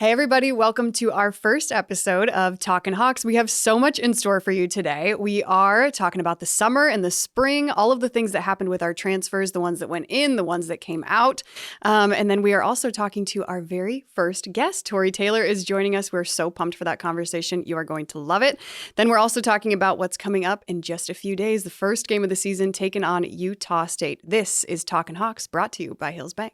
Hey everybody, welcome to our first episode of Talkin Hawks. We have so much in store for you today. We are talking about the summer and the spring, all of the things that happened with our transfers, the ones that went in, the ones that came out. And then we are also talking to our very first guest. Tory Taylor is joining us. We're so pumped for that conversation. You are going to love it. Then we're also talking about what's coming up in just a few days. The first game of the season taken on Utah State. This is Talkin Hawks, brought to you by Hills Bank.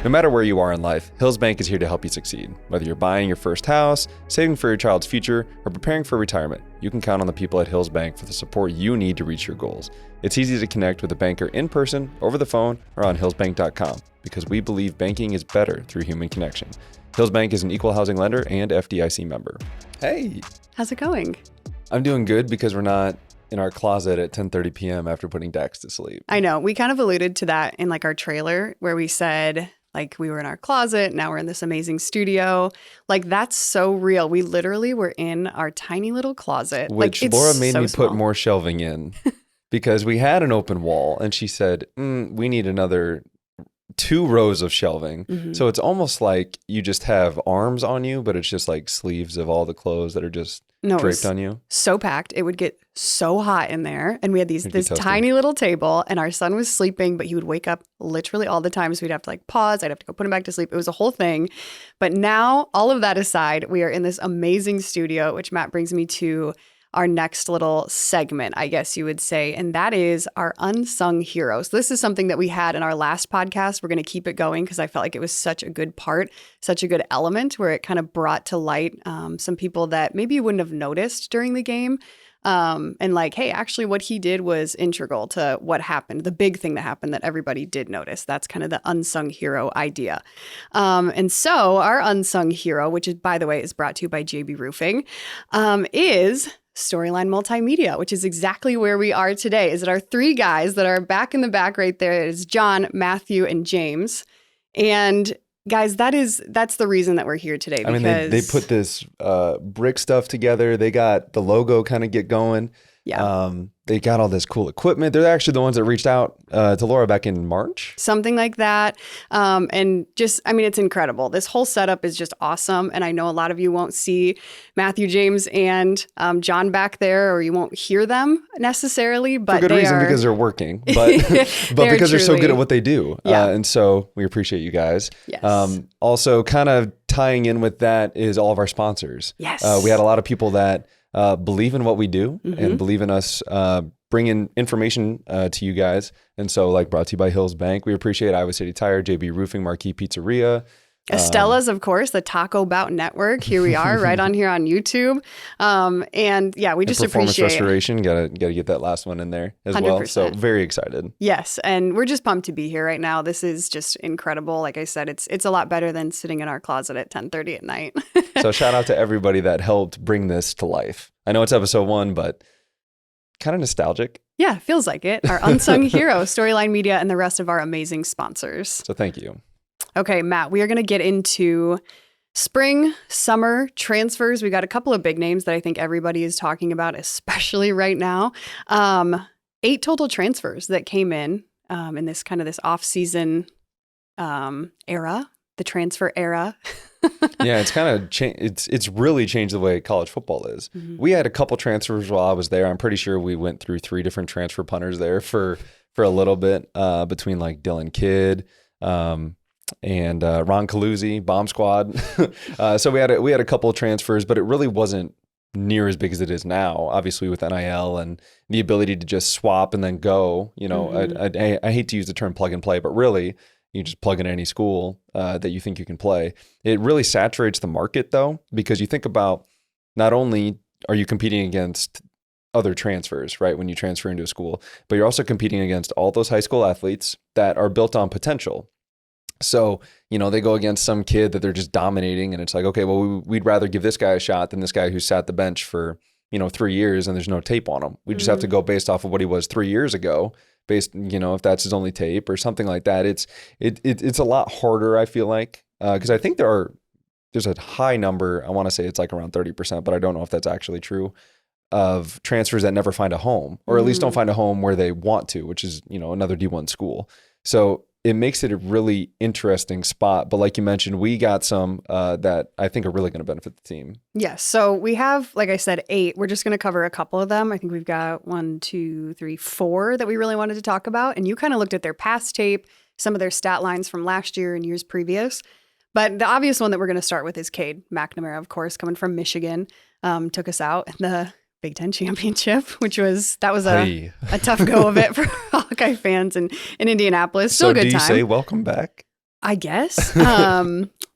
No matter where you are in life, Hills Bank is here to help you succeed. Whether you're buying your first house, saving for your child's future, or preparing for retirement, you can count on the people at Hills Bank for the support you need to reach your goals. It's easy to connect with a banker in person, over the phone, or on hillsbank.com because we believe banking is better through human connection. Hills Bank is an equal housing lender and FDIC member. Hey. How's it going? I'm doing good because we're not in our closet at 10:30 p.m. after putting Dax to sleep. I know. We kind of alluded to that in our trailer where we said we were in our closet. Now we're in this amazing studio. That's so real. We literally were in our tiny little closet. Which Laura made me put more shelving in because we had an open wall and she said, we need another 2 rows of shelving. Mm-hmm. So it's almost like you just have arms on you, but it's just like sleeves of all the clothes that are just draped on you. So packed. It would get so hot in there. And we had this tiny little table and our son was sleeping, but he would wake up literally all the time. So we'd have to pause. I'd have to go put him back to sleep. It was a whole thing. But now, all of that aside, we are in this amazing studio, which Matt brings me to our next little segment, I guess you would say, and that is our unsung heroes. This is something that we had in our last podcast. We're going to keep it going because I felt like it was such a good part, such a good element where it kind of brought to light some people that maybe you wouldn't have noticed during the game. Hey, actually what he did was integral to what happened, the big thing that happened that everybody did notice. That's kind of the unsung hero idea. And so our unsung hero, which is, by the way, is brought to you by JB Roofing, is Storyline Multimedia, which is exactly where we are today. Is it our 3 guys that are back in the back right there? It is John, Matthew, and James. And guys, that's the reason that we're here today. Because they put this brick stuff together. They got the logo kind of get going. Yeah. They got all this cool equipment. They're actually the ones that reached out to Laura back in March. Something like that. And just, it's incredible. This whole setup is just awesome. And I know a lot of you won't see Matthew, James, and John back there, or you won't hear them necessarily. But for good reason, because they're working, but because they're so good at what they do. Yeah. And so we appreciate you guys. Yes. Also, kind of tying in with that is all of our sponsors. Yes. We had a lot of people that believe in what we do and believe in us bringing information to you guys. And so brought to you by Hills Bank. We appreciate Iowa City Tire, JB Roofing, Marquee Pizzeria. Estella's, of course, the Taco-Bout network. Here we are right on here on YouTube. And yeah, we just performance appreciate restoration. Gotta get that last one in there as 100%. Well. So very excited. Yes. And we're just pumped to be here right now. This is just incredible. Like I said, it's a lot better than sitting in our closet at 10:30 at night. So shout out to everybody that helped bring this to life. I know it's episode 1, but kind of nostalgic. Yeah, feels like it. Our unsung hero, Storyline Media, and the rest of our amazing sponsors. So thank you. Okay, Matt, we are going to get into spring, summer transfers. We got a couple of big names that I think everybody is talking about, especially right now. 8 total transfers that came in this off-season era, the transfer era. Yeah, it's kind of it's really changed the way college football is. Mm-hmm. We had a couple transfers while I was there. I'm pretty sure we went through 3 different transfer punters there for a little bit between Dylan Kidd, and Ron Caluzzi, Bomb Squad. So we had a couple of transfers, but it really wasn't near as big as it is now. Obviously, with NIL and the ability to just swap and then go. I hate to use the term plug and play, but really, you just plug in any school that you think you can play. It really saturates the market, though, because you think about not only are you competing against other transfers, right, when you transfer into a school, but you're also competing against all those high school athletes that are built on potential. So, they go against some kid that they're just dominating, and it's like, okay, well, we'd rather give this guy a shot than this guy who sat the bench for, 3 years and there's no tape on him. We just have to go based off of what he was 3 years ago, based, if that's his only tape or something like that. It's a lot harder, I feel like, because I think there's a high number. I want to say it's around 30%, but I don't know if that's actually true, of transfers that never find a home, or at least don't find a home where they want to, which is, another D1 school. So it makes it a really interesting spot. But like you mentioned, we got some that I think are really going to benefit the team. Yes. So we have, like I said, 8. We're just going to cover a couple of them. I think we've got 1, 2, 3, 4 that we really wanted to talk about. And you kind of looked at their past tape, some of their stat lines from last year and years previous. But the obvious one that we're going to start with is Cade McNamara, of course, coming from Michigan, took us out in the Big Ten championship, that was a tough go of it for Hawkeye fans in Indianapolis. Still a good time. So do you say welcome back? I guess.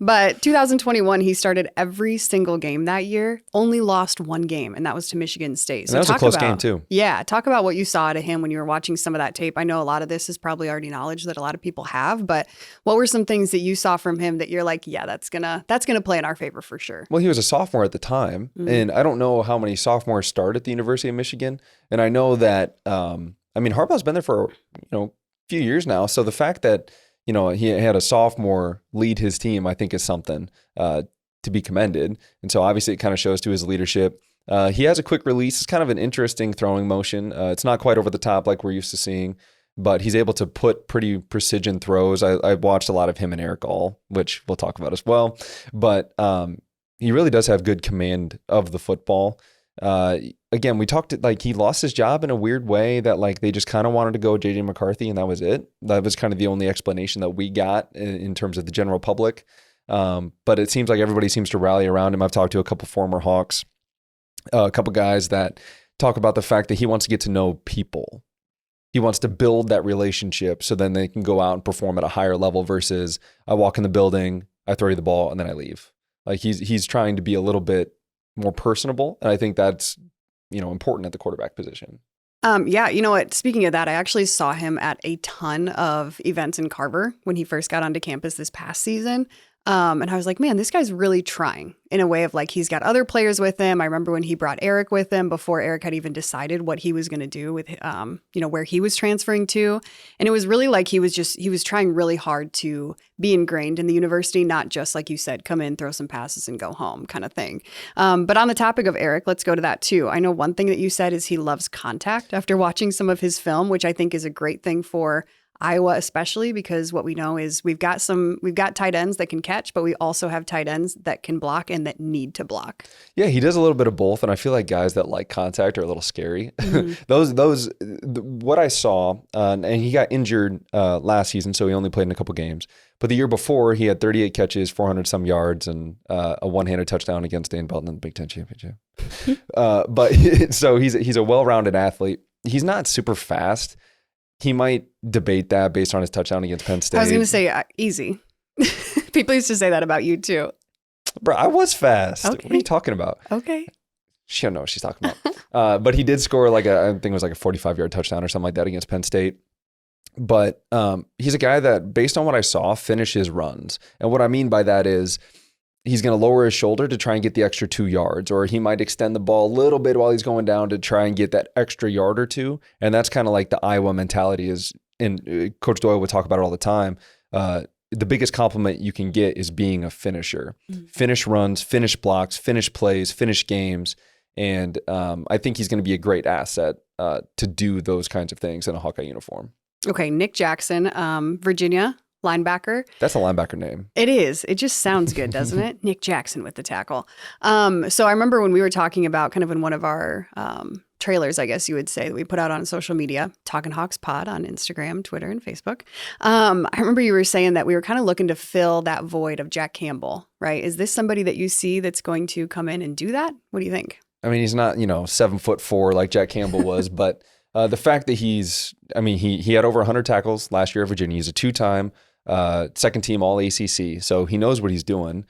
But 2021, he started every single game that year, only lost 1 game, and that was to Michigan State. So and that was a close game too. Yeah. Talk about what you saw out of him when you were watching some of that tape. I know a lot of this is probably already knowledge that a lot of people have, but what were some things that you saw from him that you're like, yeah, that's gonna play in our favor for sure? Well, he was a sophomore at the time, and I don't know how many sophomores start at the University of Michigan. And I know that, Harbaugh's been there for, a few years now. So the fact that, he had a sophomore lead his team, I think is something to be commended. And so obviously it kind of shows to his leadership. He has a quick release. It's kind of an interesting throwing motion. It's not quite over the top like we're used to seeing, but he's able to put pretty precision throws. I watched a lot of him and Eric All, which we'll talk about as well. But he really does have good command of the football. Again, we talked like he lost his job in a weird way that like they just kind of wanted to go JJ McCarthy and that was it. That was kind of the only explanation that we got in terms of the general public. But it seems like everybody seems to rally around him. I've talked to a couple former Hawks, a couple guys that talk about the fact that he wants to get to know people. He wants to build that relationship so then they can go out and perform at a higher level versus I walk in the building, I throw you the ball, and then I leave. Like he's trying to be a little bit more personable. And I think that's, important at the quarterback position. Yeah, you know what? Speaking of that, I actually saw him at a ton of events in Carver when he first got onto campus this past season. And I was like, man, this guy's really trying in a way of like, he's got other players with him. I remember when he brought Eric with him before Eric had even decided what he was going to do with, where he was transferring to. And it was really like he was trying really hard to be ingrained in the university, not just like you said, come in, throw some passes and go home kind of thing. But on the topic of Eric, let's go to that too. I know one thing that you said is he loves contact after watching some of his film, which I think is a great thing for Iowa, especially because what we know is we've got tight ends that can catch, but we also have tight ends that can block and that need to block. Yeah, he does a little bit of both, and I feel like guys that like contact are a little scary. What I saw, and he got injured last season, so he only played in a couple games. But the year before, he had 38 catches, 400 some yards, and a one-handed touchdown against Dan Belton in the Big Ten championship. So he's a well-rounded athlete. He's not super fast. He might debate that based on his touchdown against Penn State. I was going to say easy. People used to say that about you too. Bro, I was fast. Okay. What are you talking about? Okay. She don't know what she's talking about. But he did score I think it was like a 45-yard touchdown or something like that against Penn State. But he's a guy that, based on what I saw, finishes runs. And what I mean by that is he's going to lower his shoulder to try and get the extra 2 yards, or he might extend the ball a little bit while he's going down to try and get that extra yard or 2. And that's kind of like the Iowa mentality is, and Coach Doyle would talk about it all the time. The biggest compliment you can get is being a finisher. Mm-hmm. Finish runs, finish blocks, finish plays, finish games. And I think he's going to be a great asset to do those kinds of things in a Hawkeye uniform. Okay, Nick Jackson, Virginia linebacker. That's a linebacker name. It is. It just sounds good, doesn't it? Nick Jackson with the tackle. So I remember when we were talking about kind of in one of our trailers, I guess you would say, that we put out on social media, Talkin Hawks Pod on Instagram, Twitter, and Facebook. I remember you were saying that we were kind of looking to fill that void of Jack Campbell, right? Is this somebody that you see that's going to come in and do that? What do you think? I mean, he's not, 7'4" like Jack Campbell was, but the fact that he had over 100 tackles last year at Virginia. He's a 2-time second team all ACC, so he knows what he's doing.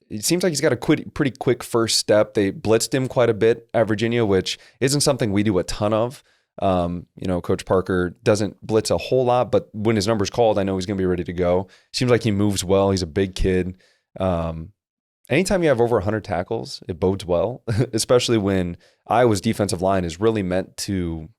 It seems like he's got a pretty quick first step. They blitzed him quite a bit at Virginia, which isn't something we do a ton of. Coach Parker doesn't blitz a whole lot, but when his number's called, I know he's going to be ready to go. Seems like he moves well. He's a big kid. Anytime you have over 100 tackles, it bodes well, especially when Iowa's defensive line is really meant to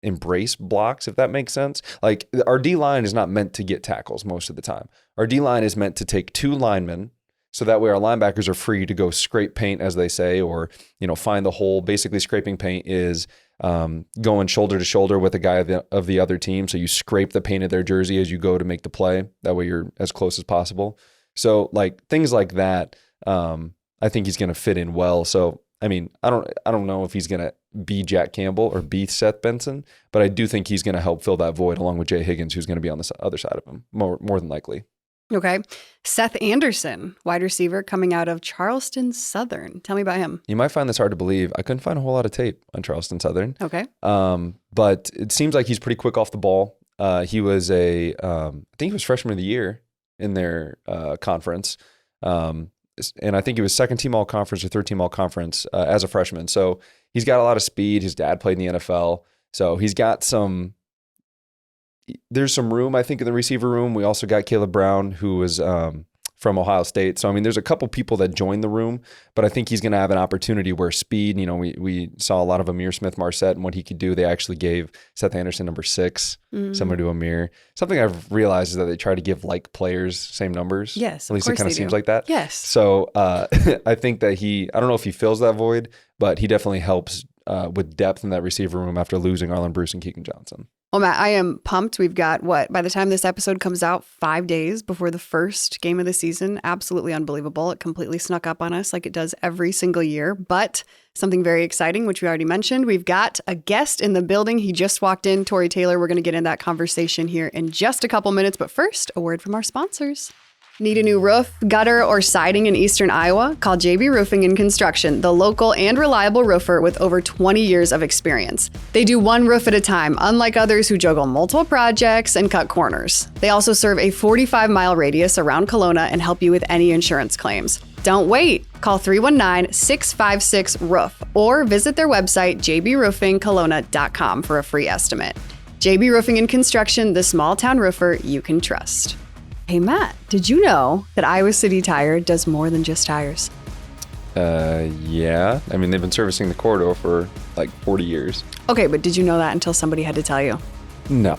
embrace blocks, if that makes sense. Like, our D-line is not meant to get tackles most of the time. Our D-line is meant to take 2 linemen, So that way our linebackers are free to go scrape paint, as they say, or, find the hole. Basically, scraping paint is going shoulder to shoulder with a guy of the other team. So you scrape the paint of their jersey as you go to make the play. That way you're as close as possible. So like things like that, I think he's going to fit in well. So, I mean, I don't know if he's going to be Jack Campbell or be Seth Benson, but I do think he's going to help fill that void along with Jay Higgins, who's going to be on the other side of him more than likely. Okay. Seth Anderson, wide receiver coming out of Charleston Southern. Tell me about him. You might find this hard to believe. I couldn't find a whole lot of tape on Charleston Southern. Okay. But it seems like he's pretty quick off the ball. He was I think he was freshman of the year in their conference. And I think he was second team all conference or third team all conference as a freshman. So he's got a lot of speed. His dad played in the NFL. So he's got there's some room, I think, in the receiver room. We also got Caleb Brown, who was from Ohio State. So, I mean, there's a couple people that joined the room, but I think he's going to have an opportunity where speed, we saw a lot of Amir Smith-Marset and what he could do. They actually gave Seth Anderson number 6, similar to Amir. Something I've realized is that they try to give like players same numbers. Yes, at least it kind of seems like that. Yes. So I think that I don't know if he fills that void, but he definitely helps with depth in that receiver room after losing Arlen Bruce and Keegan Johnson. Well, Matt, I am pumped. We've got, by the time this episode comes out, 5 days before the first game of the season. Absolutely unbelievable. It completely snuck up on us like it does every single year. But something very exciting, which we already mentioned, we've got a guest in the building. He just walked in, Tory Taylor. We're going to get in that conversation here in just a couple minutes. But first, a word from our sponsors. Need a new roof, gutter, or siding in Eastern Iowa? Call JB Roofing and Construction, the local and reliable roofer with over 20 years of experience. They do one roof at a time, unlike others who juggle multiple projects and cut corners. They also serve a 45-mile radius around Kelowna and help you with any insurance claims. Don't wait. Call 319-656-ROOF or visit their website, jbroofingkelowna.com, for a free estimate. JB Roofing and Construction, the small town roofer you can trust. Hey, Matt, did you know that Iowa City Tire does more than just tires? Yeah. I mean, they've been servicing the corridor for like 40 years. Okay, but did you know that until somebody had to tell you? No,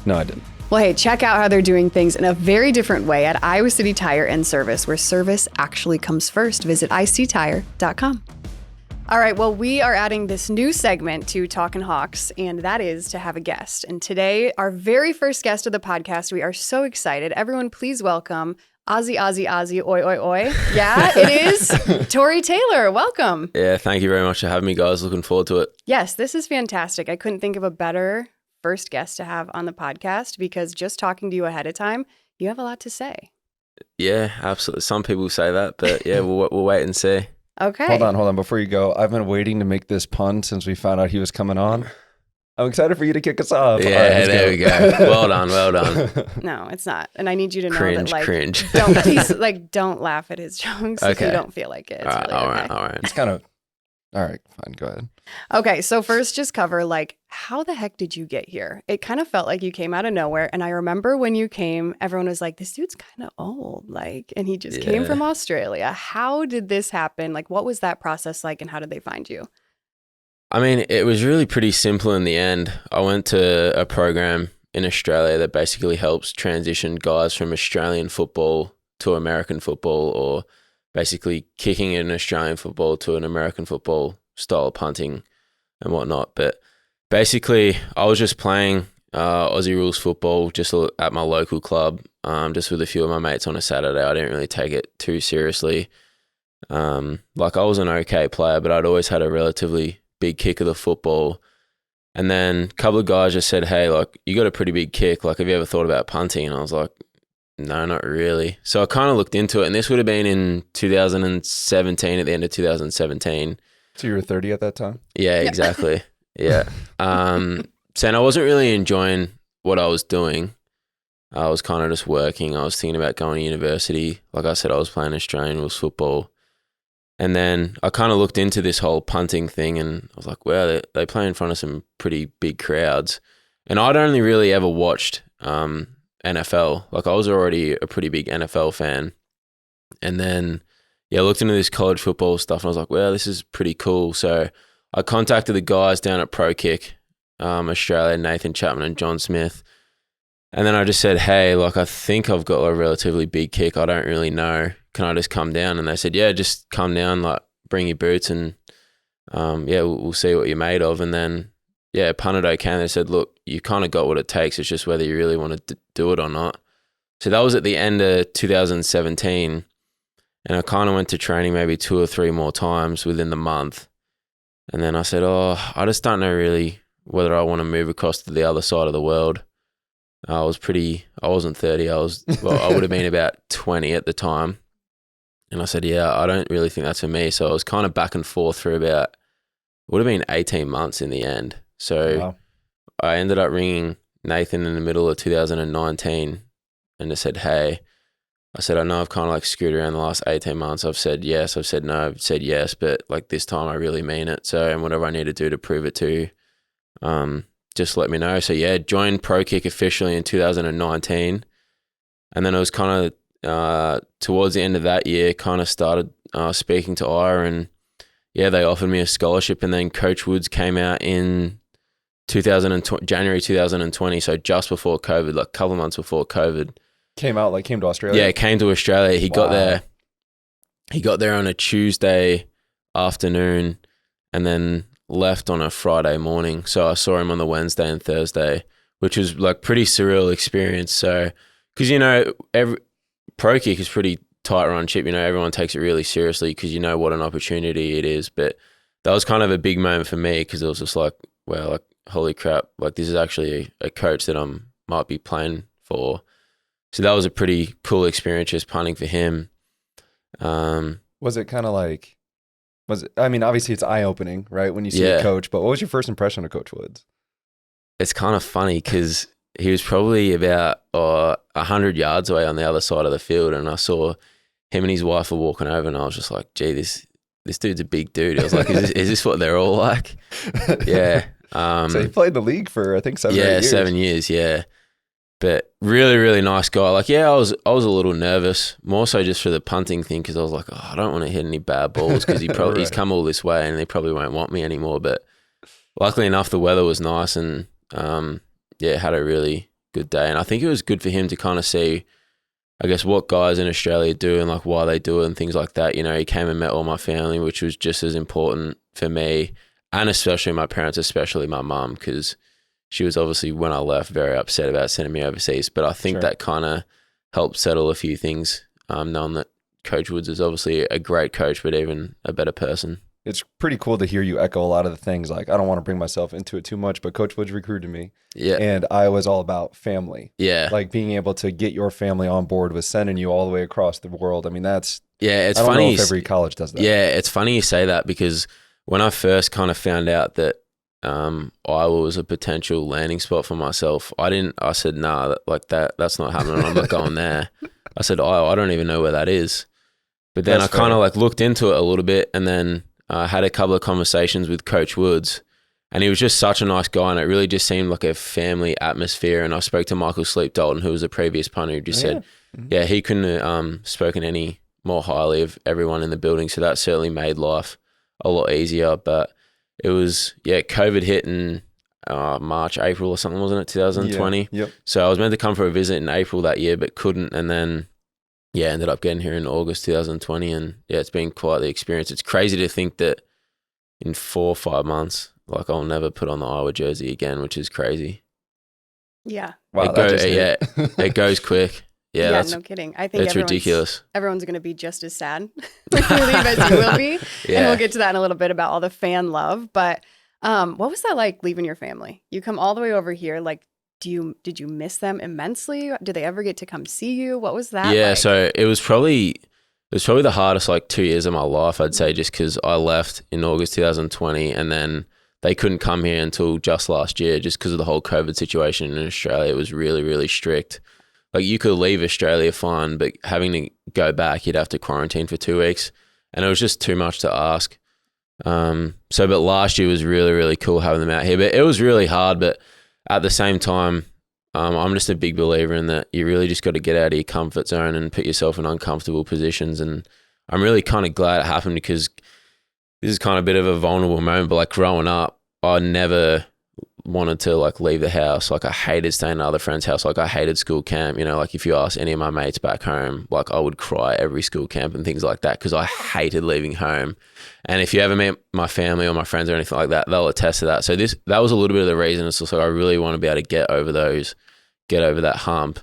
I didn't. Well, hey, check out how they're doing things in a very different way at Iowa City Tire and Service, where service actually comes first. Visit ictire.com. All right, well, we are adding this new segment to Talkin Hawks, and that is to have a guest. And today, our very first guest of the podcast, we are so excited. Everyone, please welcome Aussie Aussie Aussie Oi Oi Oi. Yeah, it is Tory Taylor. Welcome. Yeah, thank you very much for having me, guys. Looking forward to it. Yes, this is fantastic. I couldn't think of a better first guest to have on the podcast because just talking to you ahead of time, you have a lot to say. Yeah, absolutely. Some people say that, but yeah, we'll wait and see. Okay. Hold on. Before you go, I've been waiting to make this pun since we found out he was coming on. I'm excited for you to kick us off. Yeah, right, there we go. Well done. No, it's not. And I need you to know cringe, that, cringe. don't laugh at his jokes if you don't feel like it. It's really all okay. right. It's kind of, all right, fine, go ahead. Okay, so first just cover, how the heck did you get here? It kind of felt like you came out of nowhere. And I remember when you came, everyone was like, this dude's kind of old, and he just came from Australia. How did this happen? What was that process like and how did they find you? I mean, it was really pretty simple in the end. I went to a program in Australia that basically helps transition guys from Australian football to American football, or basically kicking in Australian football to an American football style of punting and whatnot. But basically, I was just playing Aussie rules football just at my local club, just with a few of my mates on a Saturday. I didn't really take it too seriously. I was an okay player, but I'd always had a relatively big kick of the football. And then a couple of guys just said, hey, you got a pretty big kick. Have you ever thought about punting? And I was like, no, not really. So I kind of looked into it, and this would have been in 2017, at the end of 2017. So you were 30 at that time? Yeah, exactly. Yeah. So I wasn't really enjoying what I was doing. I was kind of just working. I was thinking about going to university. Like I said, I was playing Australian rules football. And then I kind of looked into this whole punting thing, and I was like, wow, they play in front of some pretty big crowds. And I'd only really ever watched NFL. I was already a pretty big NFL fan. And then, I looked into this college football stuff, and I was like, wow, this is pretty cool. So I contacted the guys down at Pro Kick, Australia, Nathan Chapman and John Smith. And then I just said, hey, I think I've got a relatively big kick. I don't really know. can I just come down? And they said, yeah, just come down, like bring your boots and we'll see what you're made of. And then, punter day came. They said, look, you kind of got what it takes. It's just whether you really want to do it or not. So that was at the end of 2017. And I kind of went to training maybe 2 or 3 more times within the month. And then I said, I just don't know really whether I want to move across to the other side of the world. I wasn't 30. I would have been about 20 at the time. And I said, I don't really think that's for me. So I was kind of back and forth for it would have been 18 months in the end. So wow. I ended up ringing Nathan in the middle of 2019 and just said, hey, I know I've kind of like screwed around the last 18 months. I've said yes, I've said no, I've said yes, but like this time I really mean it. So, and whatever I need to do to prove it to you, just let me know. So joined Pro Kick officially in 2019. And then it was kind of towards the end of that year, kind of started speaking to Ira, and they offered me a scholarship. And then Coach Woods came out in January 2020, so just before COVID, like a couple of months before COVID. Came to Australia? Yeah, came to Australia. He got there on a Tuesday afternoon and then left on a Friday morning. So I saw him on the Wednesday and Thursday, which was like pretty surreal experience. So, because, every Pro Kick is pretty tight run ship. Everyone takes it really seriously because what an opportunity it is. But that was kind of a big moment for me because it was just like, well, like, holy crap, like this is actually a coach that might be playing for. So that was a pretty cool experience just punting for him. Was it kind of like, obviously it's eye-opening, right, when you see a coach, but what was your first impression of Coach Woods? It's kind of funny because he was probably about 100 yards away on the other side of the field, and I saw him and his wife were walking over, and I was just like, gee, this dude's a big dude. I was like, is this what they're all like? Yeah. So he played the league for, I think, 7 years. 7 years, yeah. But really, really nice guy. Like, I was a little nervous, more so just for the punting thing, because I was like, I don't want to hit any bad balls because he's come all this way and they probably won't want me anymore. But luckily enough, the weather was nice and had a really good day. And I think it was good for him to kind of see, I guess, what guys in Australia do and like why they do it and things like that. He came and met all my family, which was just as important for me, and especially my parents, especially my mum, because she was obviously, when I left, very upset about sending me overseas. But I think that kind of helped settle a few things, knowing that Coach Woods is obviously a great coach, but even a better person. It's pretty cool to hear you echo a lot of the things. Like, I don't want to bring myself into it too much, but Coach Woods recruited me. Yeah. And I was all about family. Yeah. Like being able to get your family on board with sending you all the way across the world. I mean, it's funny. I don't know if every college does that. Yeah, it's funny you say that because when I first kind of found out that Iowa was a potential landing spot for myself, I said, nah, that's not happening. I'm not going there. I said, I don't even know where that is. But then that's I kind of like looked into it a little bit, and then I had a couple of conversations with Coach Woods, and he was just such a nice guy, and it really just seemed like a family atmosphere. And I spoke to Michael Sleep Dalton, who was a previous punter, who just said, he couldn't have spoken any more highly of everyone in the building. So that certainly made life a lot easier. But it was, COVID hit in March, April or something, wasn't it, 2020? Yeah, yep. So I was meant to come for a visit in April that year, but couldn't. And then, ended up getting here in August 2020. And it's been quite the experience. It's crazy to think that in 4 or 5 months, like I'll never put on the Iowa jersey again, which is crazy. Yeah. Wow, it goes quick. Yeah, no kidding. I think it's ridiculous. Everyone's going to be just as sad when you leave as you will be. Yeah. And we'll get to that in a little bit about all the fan love. But what was that like leaving your family? You come all the way over here. Like, did you miss them immensely? Did they ever get to come see you? What was that like? So it was probably the hardest 2 years of my life, I'd say, just because I left in August 2020 and then they couldn't come here until just last year just because of the whole COVID situation in Australia. It was really, really strict. Like, you could leave Australia fine, but having to go back, you'd have to quarantine for 2 weeks. And it was just too much to ask. But last year was really, really cool having them out here. But it was really hard. But at the same time, I'm just a big believer in that you really just got to get out of your comfort zone and put yourself in uncomfortable positions. And I'm really kind of glad it happened because this is kind of a bit of a vulnerable moment. But like growing up, I never wanted to like leave the house. Like I hated staying at other friends' house. Like I hated school camp. You know, like if you ask any of my mates back home, like I would cry every school camp and things like that because I hated leaving home. And if you ever meet my family or my friends or anything like that, they'll attest to that. So that was a little bit of the reason. It's also I really want to be able to get over that hump.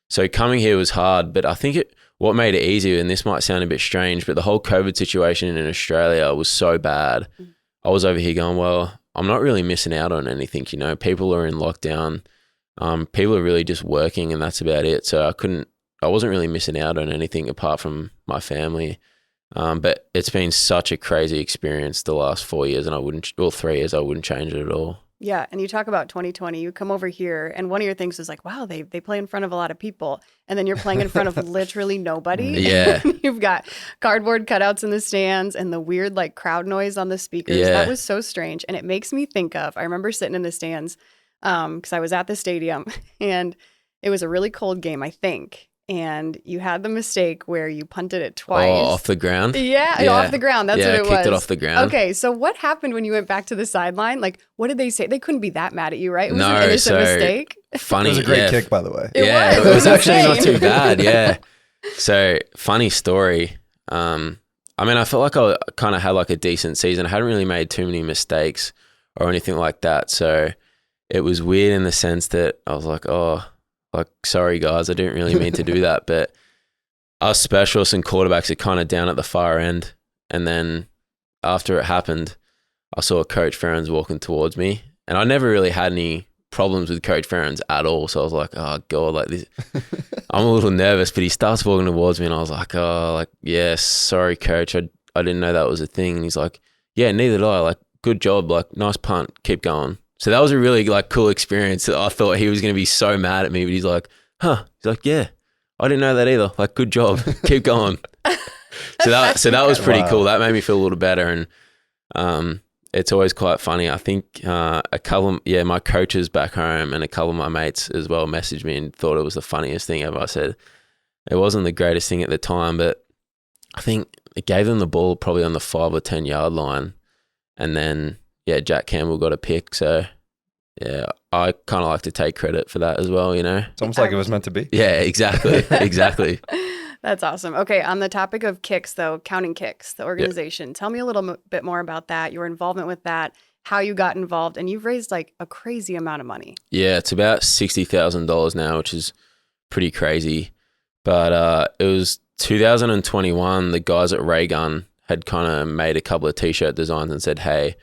So coming here was hard, but I think what made it easier, and this might sound a bit strange, but the whole COVID situation in Australia was so bad. I was over here going, well, I'm not really missing out on anything, you know. People are in lockdown. People are really just working and that's about it. So I wasn't really missing out on anything apart from my family. But it's been such a crazy experience the last 4 years and 3 years, I wouldn't change it at all. Yeah, and you talk about 2020, you come over here and one of your things was like, wow, they play in front of a lot of people. And then you're playing in front of literally nobody. Yeah. You've got cardboard cutouts in the stands and the weird like crowd noise on the speakers. Yeah. That was so strange. And it makes me think of, I remember sitting in the stands because I was at the stadium and it was a really cold game, I think. And you had the mistake where you punted it twice. Oh, off the ground? Yeah, off the ground. That's what it was. Yeah, kicked it off the ground. Okay, so what happened when you went back to the sideline? Like, what did they say? They couldn't be that mad at you, right? It was an innocent mistake. Funny. It was a great kick, by the way. It was actually not too bad, yeah. So, funny story. I mean, I felt like I kind of had like a decent season. I hadn't really made too many mistakes or anything like that. So, it was weird in the sense that I was like, sorry guys, I didn't really mean to do that. But us specialists and quarterbacks are kind of down at the far end. And then after it happened, I saw Coach Ferens walking towards me. And I never really had any problems with Coach Ferens at all. So I was like, oh God, like this. I'm a little nervous, but he starts walking towards me and I was like, oh, like, yeah, sorry coach. I didn't know that was a thing. And he's like, yeah, neither did I. Like, good job. Like, nice punt. Keep going. So that was a really like cool experience. I thought he was going to be so mad at me, but he's like, huh? He's like, yeah, I didn't know that either. Like, good job. Keep going. So that was pretty cool. That made me feel a little better. And it's always quite funny. I think my coaches back home and a couple of my mates as well messaged me and thought it was the funniest thing ever. I said it wasn't the greatest thing at the time, but I think it gave them the ball probably on the 5 or 10 yard line. And then, yeah, Jack Campbell got a pick. So, yeah, I kind of like to take credit for that as well, you know? It's almost like it was meant to be. Yeah, exactly. Exactly. That's awesome. Okay, on the topic of kicks, though, Counting Kicks, the organization, Tell me a little bit more about that, your involvement with that, how you got involved, and you've raised like a crazy amount of money. Yeah, it's about $60,000 now, which is pretty crazy. But it was 2021, the guys at Ray Gun had kind of made a couple of T-shirt designs and said, hey,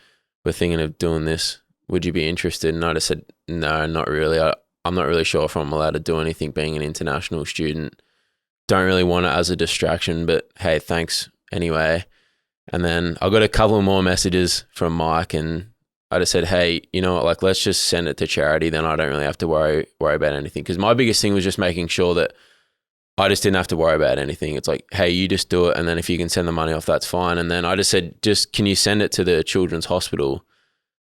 we're thinking of doing this. Would you be interested? And I just said, no, not really. I'm not really sure if I'm allowed to do anything being an international student. Don't really want it as a distraction, but hey, thanks anyway. And then I got a couple more messages from Mike and I just said, hey, you know what, like let's just send it to charity. Then I don't really have to worry about anything. Because my biggest thing was just making sure that I just didn't have to worry about anything. It's like, hey, you just do it. And then if you can send the money off, that's fine. And then I just said, can you send it to the children's hospital?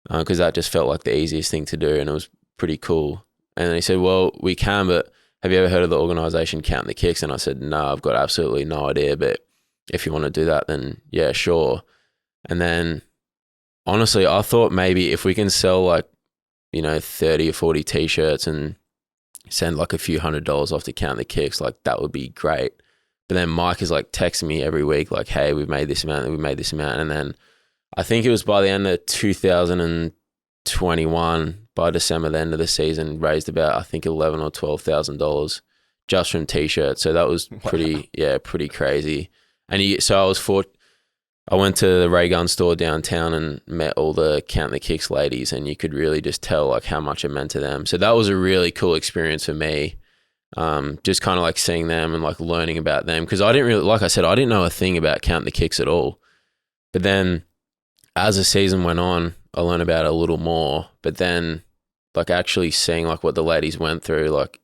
Because that just felt like the easiest thing to do. And it was pretty cool. And then he said, well, we can, but have you ever heard of the organization Count the Kicks? And I said, no, I've got absolutely no idea. But if you want to do that, then yeah, sure. And then honestly, I thought maybe if we can sell like, 30 or 40 T-shirts and send like a few $100s off to Count the Kicks, like that would be great. But then Mike is like texting me every week, like, hey, we've made this amount. And then I think it was by the end of 2021, by December, the end of the season, raised about, I think, $11,000 or $12,000 just from T-shirts. So that was pretty crazy. And I went to the Ray Gun store downtown and met all the Count the Kicks ladies, and you could really just tell like how much it meant to them. So that was a really cool experience for me. Just kind of like seeing them and like learning about them. Cause I didn't know a thing about Count the Kicks at all. But then as the season went on, I learned about it a little more, but then like actually seeing like what the ladies went through, like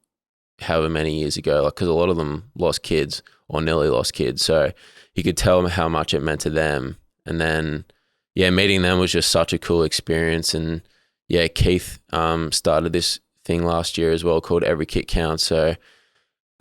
however many years ago, like, cause a lot of them lost kids or nearly lost kids. So you could tell how much it meant to them. And then, yeah, meeting them was just such a cool experience. And yeah, Keith started this thing last year as well called Every Kick Counts. So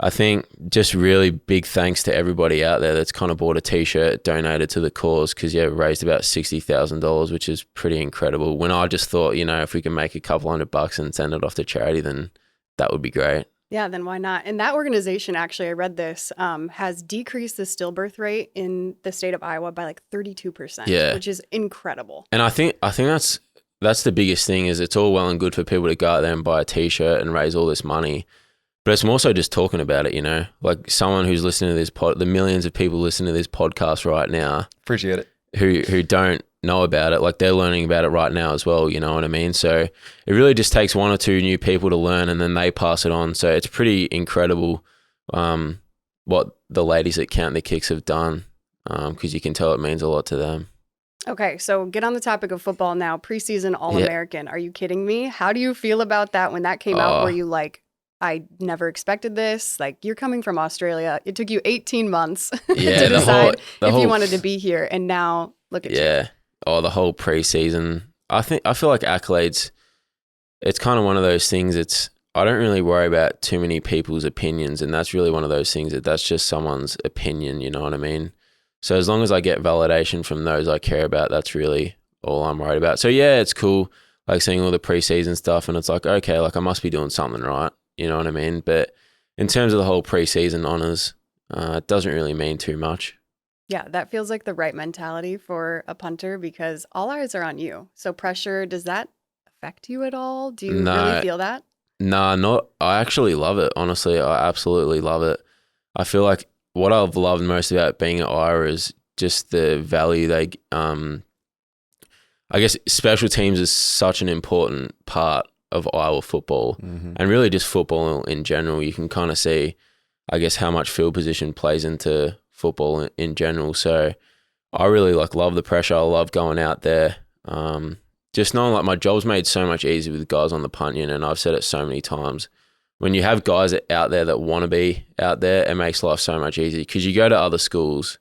I think just really big thanks to everybody out there that's kind of bought a t-shirt, donated to the cause, because raised about $60,000, which is pretty incredible. When I just thought, if we can make a couple $100 and send it off to charity, then that would be great. Yeah, then why not? And that organization, actually, I read this, has decreased the stillbirth rate in the state of Iowa by like 32%, which is incredible. And I think that's the biggest thing, is it's all well and good for people to go out there and buy a t-shirt and raise all this money. But it's more so just talking about it, like someone who's listening to this the millions of people listening to this podcast right now. Appreciate it. Who don't know about it, like they're learning about it right now as well, you know what I mean? So it really just takes one or two new people to learn, and then they pass it on. So it's pretty incredible what the ladies at Count the Kicks have done, because you can tell it means a lot to them. Okay, so get on the topic of football now. Preseason All-American. Are you kidding me? How do you feel about that when that came out? Were you like, I never expected this? Like, you're coming from Australia. It took you 18 months to decide if you wanted to be here. And now, look at you. Yeah. Oh, the whole preseason. I feel like accolades, it's kind of one of those things. I don't really worry about too many people's opinions. And that's really one of those things that's just someone's opinion, you know what I mean? So as long as I get validation from those I care about, that's really all I'm worried about. So yeah, it's cool, like seeing all the preseason stuff, and it's like, okay, like I must be doing something right. You know what I mean? But in terms of the whole preseason honors, it doesn't really mean too much. Yeah, that feels like the right mentality for a punter, because all eyes are on you. So pressure, does that affect you at all? Do you really feel that? Nah, not. I actually love it. Honestly, I absolutely love it. I feel like what I've loved most about being at Ira is just the value they, I guess special teams is such an important part of Iowa football, and really just football in general. You can kind of see, I guess, how much field position plays into football in general. So I really love the pressure. I love going out there. Just knowing like my job's made so much easier with guys on the punt unit, and I've said it so many times. When you have guys out there that want to be out there, it makes life so much easier, because you go to other schools,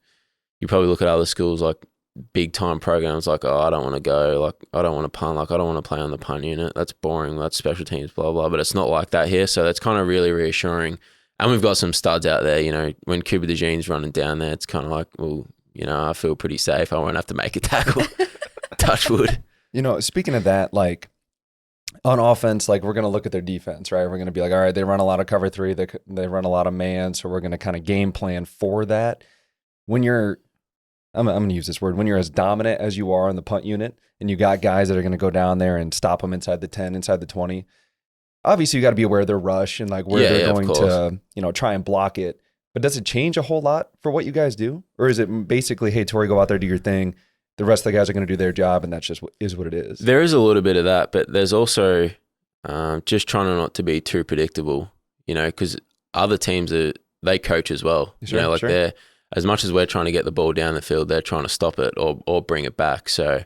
you probably look at other schools like big time programs like, oh, I don't want to go, like I don't want to punt, like I don't want to play on the punt unit, that's boring, that's special teams, blah blah. But it's not like that here, so that's kind of really reassuring. And we've got some studs out there, when Cooper DeJean's running down there, it's kind of like, well, I feel pretty safe, I won't have to make a tackle. Touch wood. Speaking of that, like on offense, like we're going to look at their defense, right? We're going to be like, all right, they run a lot of cover three, they run a lot of man, so we're going to kind of game plan for that. When you're I'm going to use this word, when you're as dominant as you are in the punt unit, and you got guys that are going to go down there and stop them inside the 10, inside the 20, obviously you got to be aware of their rush and like where they're going to, try and block it. But does it change a whole lot for what you guys do? Or is it basically, hey, Tory, go out there, do your thing. The rest of the guys are going to do their job, and that's just is what it is? There is a little bit of that, but there's also just trying not to be too predictable, because other teams, they coach as well. Sure. They're, as much as we're trying to get the ball down the field, they're trying to stop it or bring it back. So,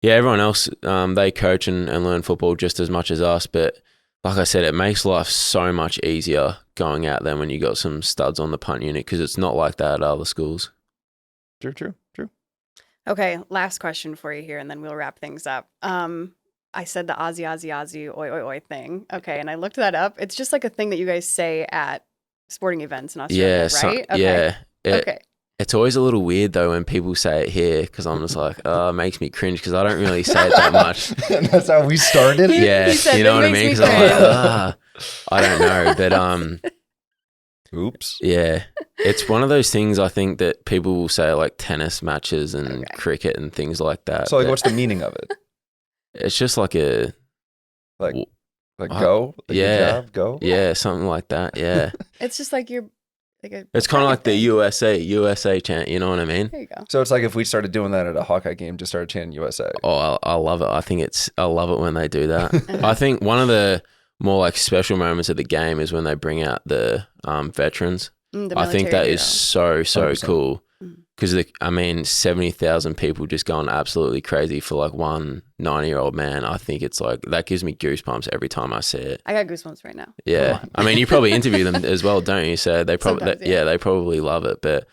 yeah, everyone else, they coach and learn football just as much as us. But like I said, it makes life so much easier going out there when you got some studs on the punt unit, because it's not like that at other schools. True. Okay, last question for you here, and then we'll wrap things up. I said the Aussie Aussie Aussie oi oi oi thing. Okay, and I looked that up. It's just like a thing that you guys say at sporting events in Australia, right? Okay. Yeah. Okay. It's always a little weird though when people say it here, because I'm just like, it makes me cringe, because I don't really say it that much. And that's how we started? Yeah, you know what I mean? Because I'm like, I don't know, but oops. Yeah, it's one of those things I think that people will say like tennis matches and cricket and things like that. So like, what's the meaning of it? It's just like a like go, like yeah, good job, go, yeah, something like that. Yeah, it's just like you're like it's kind of like the USA chant. You know what I mean? There you go. So it's like if we started doing that at a Hawkeye game, just started chanting USA. Oh, I love it. I love it when they do that. I think one of the more like special moments of the game is when they bring out the veterans. I think that is so 100%. Cool, because 70,000 people just going absolutely crazy for like one 90-year-old man. I think it's like, that gives me goosebumps every time I see it. I got goosebumps right now. Yeah, you probably interview them as well, don't you? So they probably they probably love it. But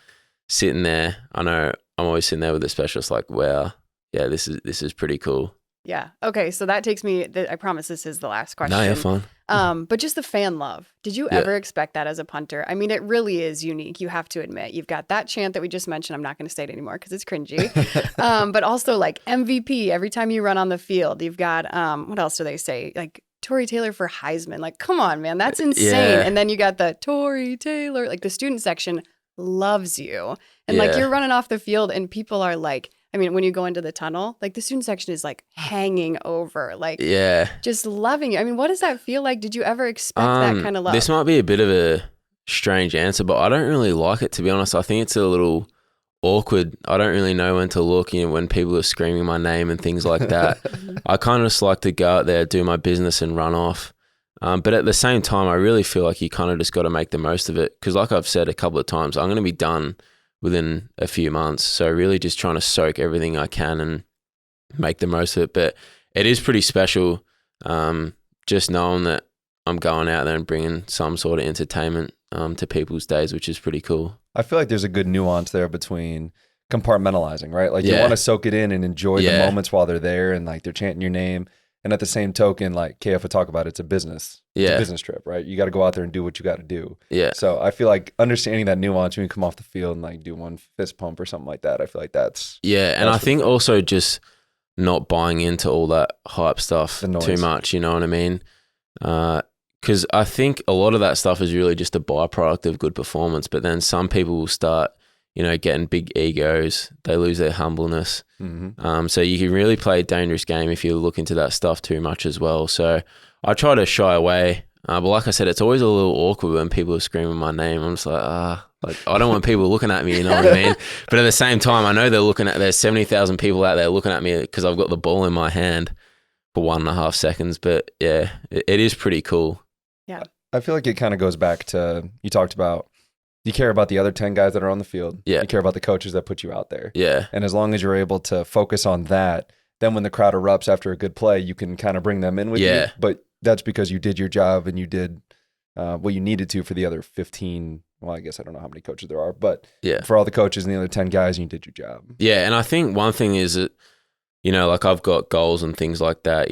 sitting there, I know I'm always sitting there with the specialist like, wow, yeah, this is pretty cool. Yeah. Okay. So that takes me, I promise this is the last question. No, you're fine. But just the fan love. Did you ever expect that as a punter? I mean, it really is unique. You have to admit, you've got that chant that we just mentioned. I'm not going to say it anymore because it's cringy. But also like MVP every time you run on the field. You've got, what else do they say? Like Tory Taylor for Heisman. Like, come on, man. That's insane. Yeah. And then you got the Tory Taylor, like the student section loves you. And like you're running off the field and people are like, I mean, when you go into the tunnel, like the student section is like hanging over, like just loving you. I mean, what does that feel like? Did you ever expect that kind of love? This might be a bit of a strange answer, but I don't really like it, to be honest. I think it's a little awkward. I don't really know when to look, when people are screaming my name and things like that. I kind of just like to go out there, do my business and run off. But at the same time, I really feel like you kind of just got to make the most of it. Because like I've said a couple of times, I'm going to be done within a few months. So really just trying to soak everything I can and make the most of it. But it is pretty special just knowing that I'm going out there and bringing some sort of entertainment to people's days, which is pretty cool. I feel like there's a good nuance there between compartmentalizing, right? Like you want to soak it in and enjoy the moments while they're there and like they're chanting your name. And at the same token, like KF would talk about, it's a business. It's a business trip, right? You got to go out there and do what you got to do. Yeah. So I feel like understanding that nuance when you come off the field and like do one fist pump or something like that, I feel like that's... Yeah, and I think also just not buying into all that hype stuff too much, you know what I mean? Because I think a lot of that stuff is really just a byproduct of good performance, but then some people will start, getting big egos. They lose their humbleness. Mm-hmm. So you can really play a dangerous game if you look into that stuff too much as well. So I try to shy away. But like I said, it's always a little awkward when people are screaming my name. I'm just like, I don't want people looking at me, you know what I mean? But at the same time, I know there's 70,000 people out there looking at me because I've got the ball in my hand for 1.5 seconds. But yeah, it is pretty cool. Yeah. I feel like it kind of goes back to, you talked about, you care about the other 10 guys that are on the field. Yeah. You care about the coaches that put you out there. Yeah. And as long as you're able to focus on that, then when the crowd erupts after a good play, you can kind of bring them in with you. But that's because you did your job and you did what you needed to for the other 15. Well, I guess I don't know how many coaches there are, but for all the coaches and the other 10 guys, you did your job. Yeah. And I think one thing is that, like I've got goals and things like that,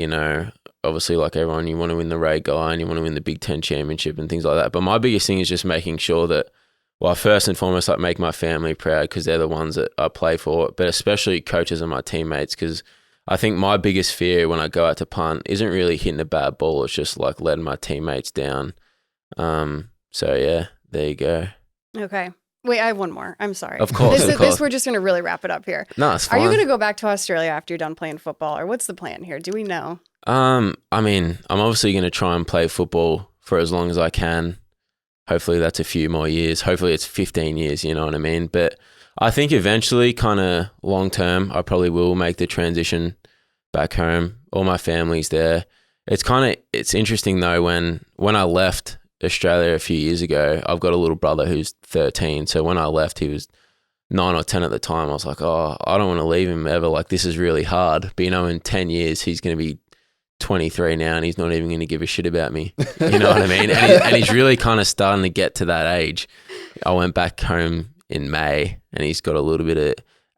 obviously like everyone, you want to win the Ray Guy and you want to win the Big Ten championship and things like that. But my biggest thing is just making sure that, well, first and foremost, like make my family proud because they're the ones that I play for, but especially coaches and my teammates, because I think my biggest fear when I go out to punt isn't really hitting a bad ball. It's just like letting my teammates down. So yeah, there you go. Okay. Wait, I have one more. I'm sorry. Of course. This we're just going to really wrap it up here. No, it's fine. Are you going to go back to Australia after you're done playing football, or what's the plan here? Do we know? I mean, I'm obviously going to try and play football for as long as I can. Hopefully that's a few more years. Hopefully it's 15 years, you know what I mean? But I think eventually, kind of long term, I probably will make the transition back home. All my family's there. It's interesting though, when I left Australia a few years ago, I've got a little brother who's 13. So when I left, he was 9 or 10 at the time. I was like, I don't want to leave him ever. Like, this is really hard. But in 10 years, he's going to be 23 now and he's not even going to give a shit about me. You know what I mean? And he's really kind of starting to get to that age. I went back home in May and he's got a little bit of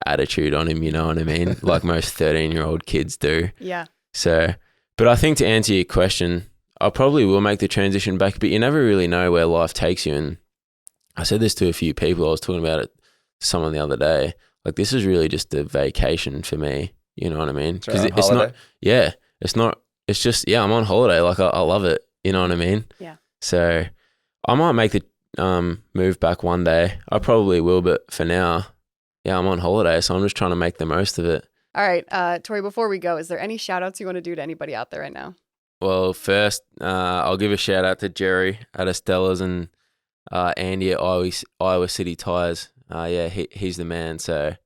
attitude on him, you know what I mean? Like most 13-year-old kids do. Yeah. So, but I think to answer your question, I probably will make the transition back, but you never really know where life takes you. And I said this to a few people. I was talking about it to someone the other day. Like, this is really just a vacation for me. You know what I mean? Because it's not, it's just, I'm on holiday. Like, I love it. You know what I mean? Yeah. So I might make the move back one day. I probably will, but for now, I'm on holiday. So I'm just trying to make the most of it. All right. Tori, before we go, is there any shout outs you want to do to anybody out there right now? Well, first, I'll give a shout out to Jerry at Estella's and Andy at Iowa City Tires. He's the man. So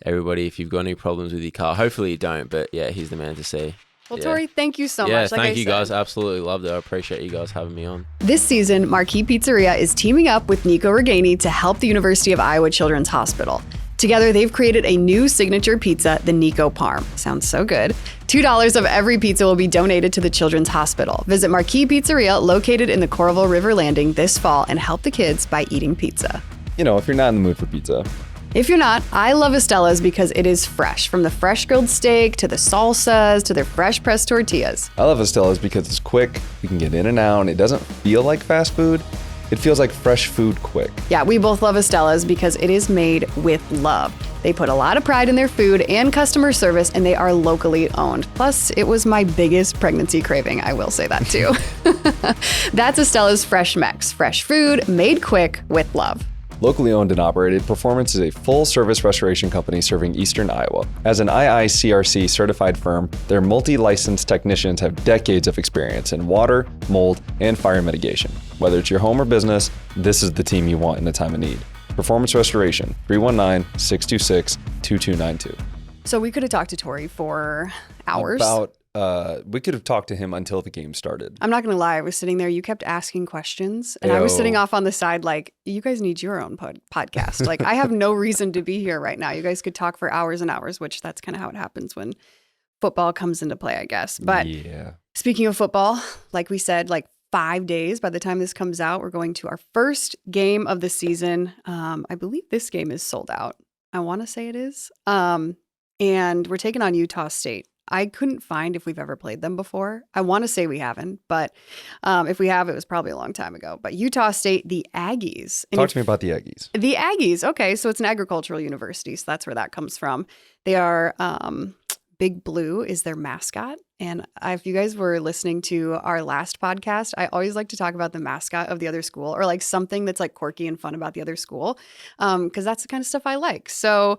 everybody, if you've got any problems with your car, hopefully you don't, but he's the man to see. Well, Tori, thank you so much. Yeah, thank you guys. Absolutely loved it. I appreciate you guys having me on. This season, Marquee Pizzeria is teaming up with Nico Reganey to help the University of Iowa Children's Hospital. Together, they've created a new signature pizza, the Nico Parm. Sounds so good. $2 of every pizza will be donated to the Children's Hospital. Visit Marquee Pizzeria, located in the Coralville River Landing, this fall and help the kids by eating pizza. If you're not in the mood for pizza, If you're not, I love Estella's because it is fresh. From the fresh grilled steak to the salsas to their fresh pressed tortillas. I love Estella's because it's quick. You can get in and out. And it doesn't feel like fast food. It feels like fresh food quick. Yeah, we both love Estella's because it is made with love. They put a lot of pride in their food and customer service, and they are locally owned. Plus, it was my biggest pregnancy craving. I will say that too. That's Estella's Fresh Mex. Fresh food made quick with love. Locally owned and operated, Performance is a full-service restoration company serving eastern Iowa. As an IICRC certified firm, their multi-licensed technicians have decades of experience in water, mold, and fire mitigation. Whether it's your home or business, this is the team you want in a time of need. Performance Restoration, 319-626-2292. So we could have talked to Tory for hours. We could have talked to him until the game started. I'm not going to lie. I was sitting there. You kept asking questions. And I was sitting off on the side like, you guys need your own podcast. Like, I have no reason to be here right now. You guys could talk for hours and hours, which that's kind of how it happens when football comes into play, I guess. But speaking of football, like we said, like 5 days by the time this comes out, we're going to our first game of the season. I believe this game is sold out. I want to say it is. And we're taking on Utah State. I couldn't find if we've ever played them before. I want to say we haven't, but if we have, it was probably a long time ago. But Utah State, the Aggies. Talk to me about the Aggies. The Aggies. Okay, so it's an agricultural university, so that's where that comes from. They are Big Blue is their mascot. And if you guys were listening to our last podcast, I always like to talk about the mascot of the other school or like something that's like quirky and fun about the other school because that's the kind of stuff I like. So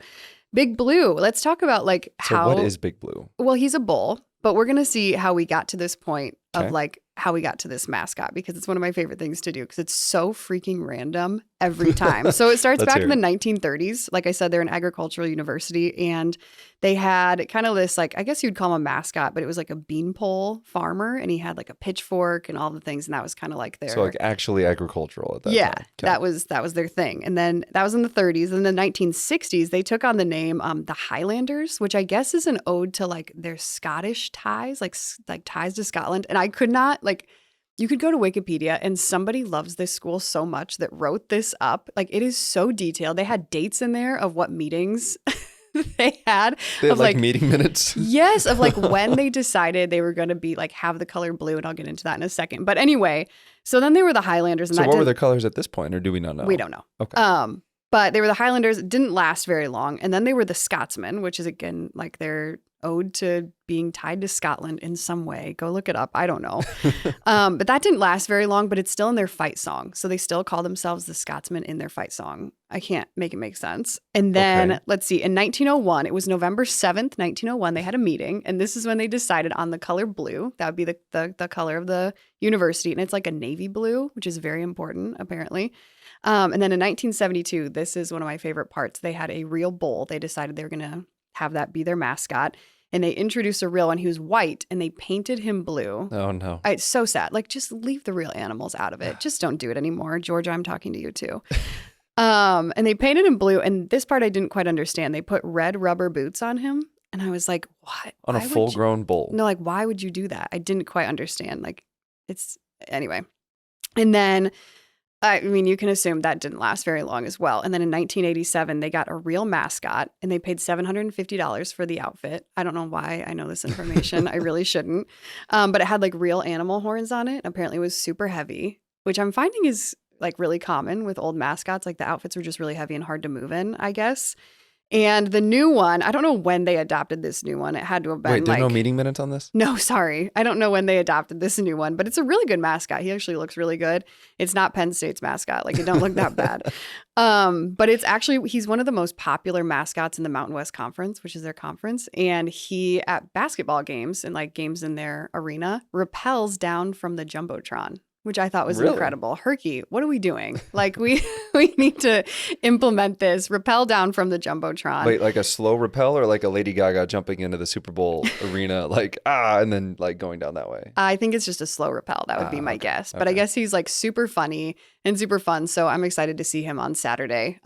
Big Blue, let's talk about like how. So what is Big Blue? Well, he's a bull, but we're going to see how we got to this point of like how we got to this mascot because it's one of my favorite things to do because it's so freaking random every time. So it starts back in the 1930s. Like I said, they're an agricultural university and they had kind of this like, I guess you'd call him a mascot, but it was like a beanpole farmer and he had like a pitchfork and all the things. And that was kind of like their. So like actually agricultural at that time. Okay. that was their thing. And then that was in the 30s. In the 1960s, they took on the name the Highlanders, which I guess is an ode to like their Scottish ties, like ties to Scotland. And I could not like, you could go to Wikipedia and somebody loves this school so much that wrote this up. Like it is so detailed. They had dates in there of what meetings they had. They had like meeting minutes? Yes, of like when they decided they were going to be like have the color blue. And I'll get into that in a second. But anyway, so then they were the Highlanders. And so what were their colors at this point or do we not know? We don't know. Okay. But they were the Highlanders. It didn't last very long. And then they were the Scotsmen, which is again like their ode to being tied to Scotland in some way. Go look it up. I don't know. But that didn't last very long, but it's still in their fight song. So they still call themselves the Scotsmen in their fight song. I can't make it make sense. And then let's see, in 1901, it was November 7th, 1901, they had a meeting. And this is when they decided on the color blue. That would be the color of the university. And it's like a navy blue, which is very important, apparently. And then in 1972, this is one of my favorite parts. They had a real bull. They decided they were going to have that be their mascot. And they introduced a real one. He was white and they painted him blue. Oh, no. It's so sad. Like, just leave the real animals out of it. Just don't do it anymore. Georgia, I'm talking to you too. And they painted him blue. And this part I didn't quite understand. They put red rubber boots on him. And I was like, what? On a full-grown bull? No, like, why would you do that? I didn't quite understand. Like, anyway. And then I mean, you can assume that didn't last very long as well. And then in 1987, they got a real mascot and they paid $750 for the outfit. I don't know why I know this information. I really shouldn't. But it had like real animal horns on it. Apparently it was super heavy, which I'm finding is like really common with old mascots. Like the outfits were just really heavy and hard to move in, I guess. And the new one, I don't know when they adopted this new one. It had to have been Wait, there are no meeting minutes on this? No, sorry. I don't know when they adopted this new one, but it's a really good mascot. He actually looks really good. It's not Penn State's mascot. Like, it don't look that bad. But it's actually, he's one of the most popular mascots in the Mountain West Conference, which is their conference. And he, at basketball games and like games in their arena, rappels down from the Jumbotron, which I thought was incredible. Herky, what are we doing? Like, we need to implement this. Rappel down from the Jumbotron. Wait, like a slow rappel or like a Lady Gaga jumping into the Super Bowl arena, like, and then like going down that way? I think it's just a slow rappel. That would be my guess. But I guess he's like super funny and super fun. So I'm excited to see him on Saturday.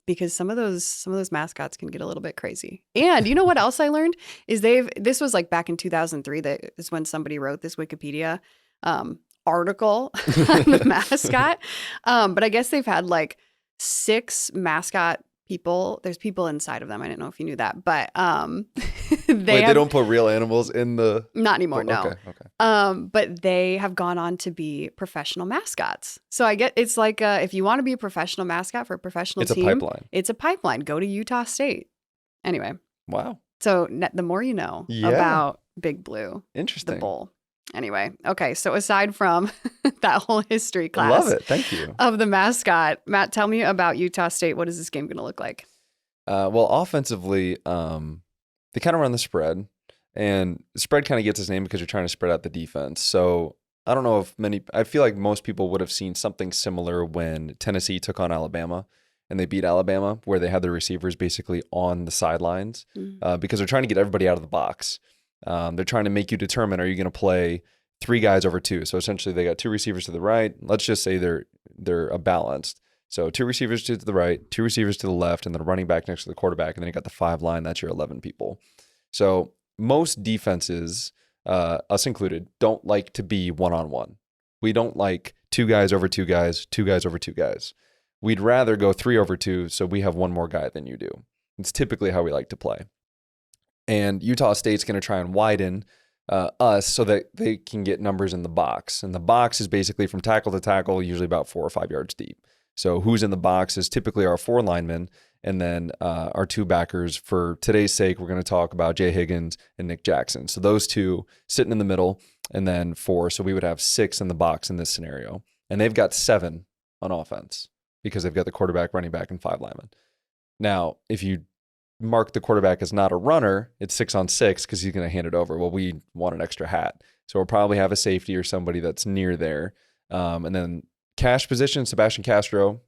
Because some of those mascots can get a little bit crazy. And you know what else I learned is this was like back in 2003. That is when somebody wrote this Wikipedia article on the mascot. But I guess they've had like 6 mascot There's people inside of them. I didn't know if you knew that, but they don't put real animals in the. Not anymore. No. Okay. But they have gone on to be professional mascots. So I get it's like if you want to be a professional mascot for a professional team, pipeline. It's a pipeline. Go to Utah State. Anyway. Wow. So the more you know about Big Blue, interesting, the bull. Anyway, okay. So aside from that whole history class, I love it. Thank you. Of the mascot, Matt, tell me about Utah State. What is this game going to look like? Well, offensively, they kind of run the spread, and the spread kind of gets its name because you're trying to spread out the defense. So I don't know if I feel like most people would have seen something similar when Tennessee took on Alabama and they beat Alabama, where they had their receivers basically on the sidelines because they're trying to get everybody out of the box. They're trying to make you determine, are you going to play 3 guys over 2? So essentially they got 2 receivers to the right. Let's just say they're a balanced. So 2 receivers to the right, 2 receivers to the left, and then a running back next to the quarterback. And then you got the 5 line. That's your 11 people. So most defenses, us included, don't like to be one-on-one. We don't like 2 guys over 2 guys, 2 guys over 2 guys. We'd rather go 3 over 2 so we have one more guy than you do. It's typically how we like to play. And Utah State's going to try and widen us so that they can get numbers in the box. And the box is basically from tackle to tackle, usually about 4 or 5 yards deep. So who's in the box is typically our 4 linemen, and then our 2 backers. For today's sake, we're going to talk about Jay Higgins and Nick Jackson. So those 2 sitting in the middle, and then 4. So we would have 6 in the box in this scenario. And they've got 7 on offense because they've got the quarterback, running back, and 5 linemen. Now, if you mark the quarterback as not a runner, it's 6 on 6 because he's going to hand it over. Well, we want an extra hat. So we'll probably have a safety or somebody that's near there. And then cash position, Sebastian Castro.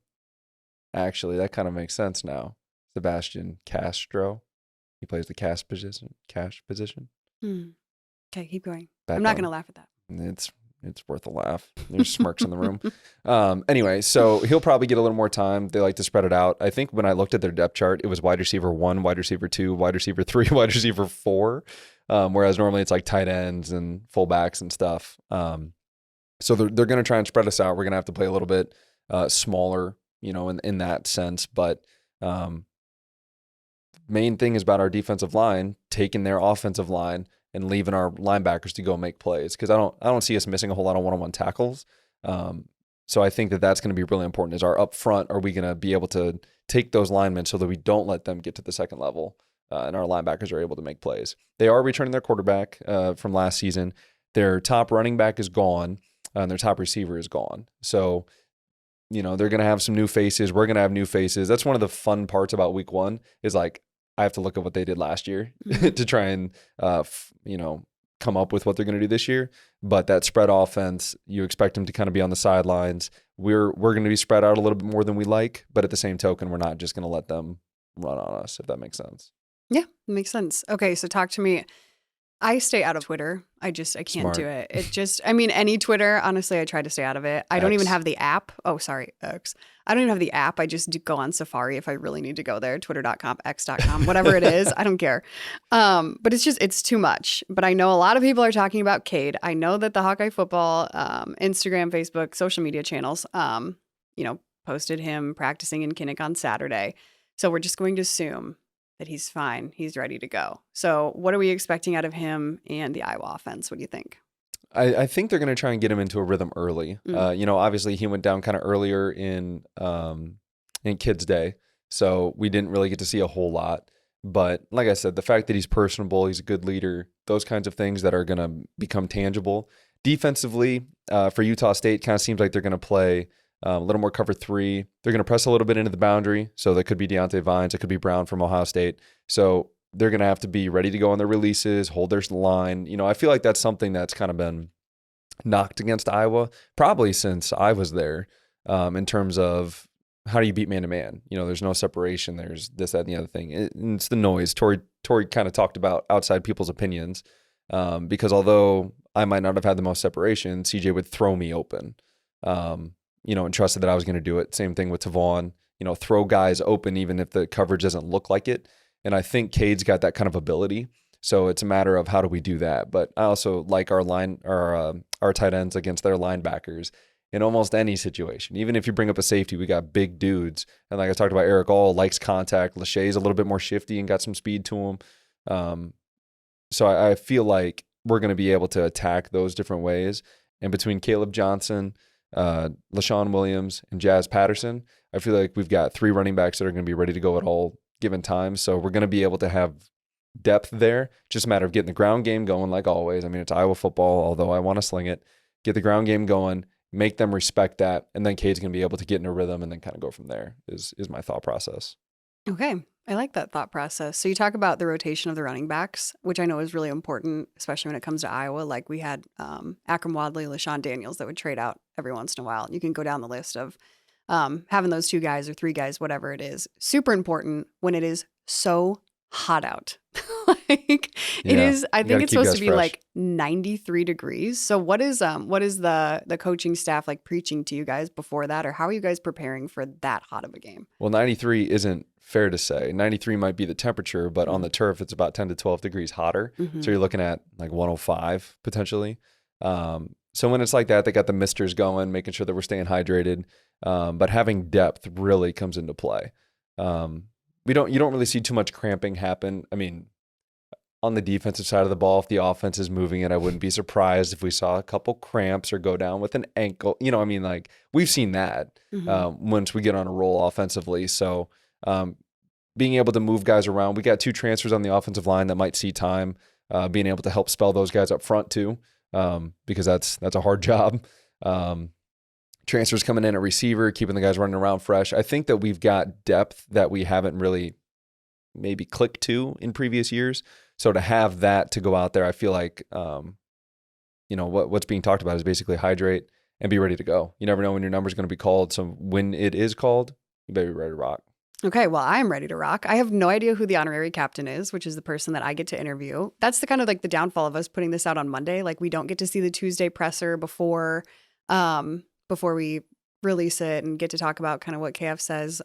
Actually, that kind of makes sense now. Sebastian Castro. He plays the cash position. Okay, keep going. I'm not going to laugh at that. It's worth a laugh. There's smirks in the room. Anyway, so he'll probably get a little more time. They like to spread it out. I think when I looked at their depth chart, it was wide receiver 1, wide receiver 2, wide receiver 3, wide receiver 4. Whereas normally it's like tight ends and fullbacks and stuff. So they're going to try and spread us out. We're going to have to play a little bit smaller, in that sense. But main thing is about our defensive line taking their offensive line and leaving our linebackers to go make plays, because I don't see us missing a whole lot of one-on-one tackles. So I think that's going to be really important. Is our up front, are we going to be able to take those linemen so that we don't let them get to the second level and our linebackers are able to make plays? They are returning their quarterback from last season. Their top running back is gone and their top receiver is gone. So, they're going to have some new faces. We're going to have new faces. That's one of the fun parts about week 1 is like, I have to look at what they did last year to try and, come up with what they're going to do this year. But that spread offense, you expect them to kind of be on the sidelines. We're going to be spread out a little bit more than we like, but at the same token, we're not just going to let them run on us, if that makes sense. Yeah, it makes sense. Okay, so talk to me. I stay out of Twitter. I can't Smart. do it. Any Twitter, honestly, I try to stay out of it. I don't even have the app. Oh, sorry, X. I don't even have the app. I just go on Safari if I really need to go there, twitter.com, x.com, whatever it is. I don't care. But it's too much. But I know a lot of people are talking about Cade. I know that the Hawkeye football, Instagram, Facebook, social media channels, posted him practicing in Kinnick on Saturday. So we're just going to assume that he's fine. He's ready to go. So what are we expecting out of him and the Iowa offense? What do you think? I think they're going to try and get him into a rhythm early. Obviously he went down kind of earlier in Kids Day, so we didn't really get to see a whole lot. But like I said, the fact that he's personable, he's a good leader, those kinds of things that are going to become tangible. Defensively, for Utah State, kind of seems like they're going to play a little more cover 3. They're going to press a little bit into the boundary. So that could be Deontay Vines. It could be Brown from Ohio State. So they're going to have to be ready to go on their releases, hold their line. I feel like that's something that's kind of been knocked against Iowa probably since I was there, in terms of how do you beat man-to-man? There's no separation. There's this, that, and the other thing. It's the noise. Tory kind of talked about outside people's opinions, because although I might not have had the most separation, CJ would throw me open. And trusted that I was going to do it. Same thing with Tavon, throw guys open even if the coverage doesn't look like it. And I think Cade's got that kind of ability. So it's a matter of how do we do that. But I also like our tight ends against their linebackers. in almost any situation. Even if you bring up a safety, we got big dudes. And like I talked about, Eric All likes contact. Lachey's a little bit more shifty and got some speed to him. So I feel like we're going to be able to attack those different ways. And between Caleb Johnson, LaShawn Williams, and Jazz Patterson, I feel like we've got 3 running backs that are going to be ready to go at all given times. So we're going to be able to have depth there. Just a matter of getting the ground game going like always. I mean, it's Iowa football, although I want to sling it. Get the ground game going, make them respect that, and then Cade's going to be able to get in a rhythm and then kind of go from there is my thought process. Okay. I like that thought process. So you talk about the rotation of the running backs, which I know is really important, especially when it comes to Iowa. Like we had Akram Wadley, LaShawn Daniels that would trade out every once in a while. You can go down the list of having those 2 guys or 3 guys, whatever it is. Super important when it is so hot out. It is, I think it's supposed to be fresh. Like 93 degrees. So what is the coaching staff like preaching to you guys before that, or how are you guys preparing for that hot of a game? Well, 93 isn't fair to say. 93 might be the temperature, but on the turf, it's about 10 to 12 degrees hotter. So you're looking at like 105 potentially. So when it's like that, they got the misters going, making sure that we're staying hydrated. But having depth really comes into play. You don't really see too much cramping happen. I mean, on the defensive side of the ball, if the offense is moving it, I wouldn't be surprised if we saw a couple cramps or go down with an ankle. You know, I mean, like we've seen that once we get on a roll offensively. So being able to move guys around, we got 2 transfers on the offensive line that might see time, being able to help spell those guys up front too, because that's a hard job. Transfers coming in at receiver, keeping the guys running around fresh. I think that we've got depth that we haven't really maybe clicked to in previous years. So to have that to go out there, I feel like, what's being talked about is basically hydrate and be ready to go. You never know when your number is going to be called. So when it is called, you better be ready to rock. Okay, well, I'm ready to rock. I have no idea who the honorary captain is, which is the person that I get to interview. That's the kind of like the downfall of us putting this out on Monday. Like we don't get to see the Tuesday presser before we release it and get to talk about kind of what KF says.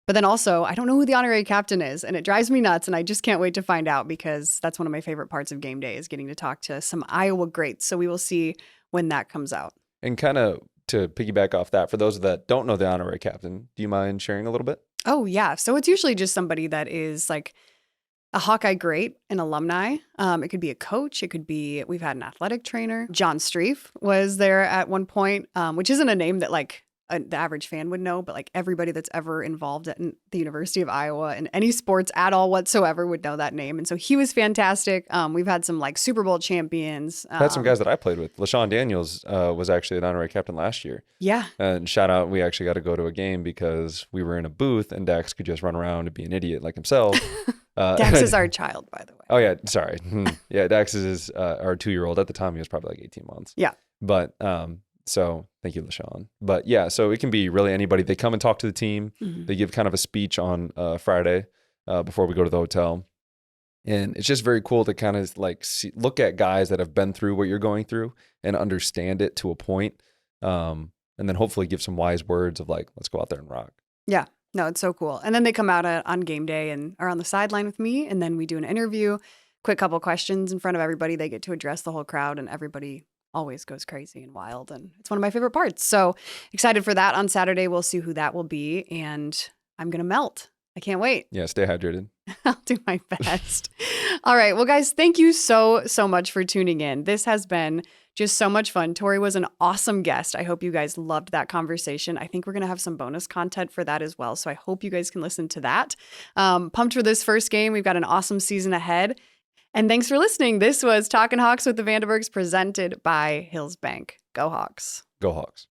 But then also, I don't know who the honorary captain is, and it drives me nuts, and I just can't wait to find out because that's one of my favorite parts of game day is getting to talk to some Iowa greats. So we will see when that comes out. And kind of to piggyback off that, for those that don't know the honorary captain, do you mind sharing a little bit? Oh, yeah. So it's usually just somebody that is like a Hawkeye great, an alumni. It could be a coach. It could be, we've had an athletic trainer. John Streif was there at one point, which isn't a name that like the average fan would know, but like everybody that's ever involved at the University of Iowa in any sports at all whatsoever would know that name. And so he was fantastic. We've had some like Super Bowl champions. Had some guys that I played with. LaShawn Daniels was actually an honorary captain last year. Yeah. And shout out, we actually got to go to a game because we were in a booth and Dax could just run around and be an idiot like himself. Dax is our child, by the way. Oh, yeah. Sorry. Yeah, Dax is our 2-year-old. At the time, he was probably like 18 months. Yeah. But so thank you, LaShawn. But yeah, so it can be really anybody. They come and talk to the team. Mm-hmm. They give kind of a speech on Friday before we go to the hotel. And it's just very cool to kind of like look at guys that have been through what you're going through and understand it to a point. And then hopefully give some wise words of like, let's go out there and rock. Yeah. No, it's so cool. And then they come out on game day and are on the sideline with me. And then we do an interview, quick couple questions in front of everybody. They get to address the whole crowd and everybody always goes crazy and wild. And it's one of my favorite parts. So excited for that on Saturday. We'll see who that will be. And I'm going to melt. I can't wait. Yeah, stay hydrated. I'll do my best. All right. Well, guys, thank you so much for tuning in. This has been just so much fun. Tori was an awesome guest. I hope you guys loved that conversation. I think we're going to have some bonus content for that as well. So I hope you guys can listen to that. Pumped for this first game. We've got an awesome season ahead. And thanks for listening. This was Talkin Hawks with the VandeBergs presented by Hills Bank. Go Hawks. Go Hawks.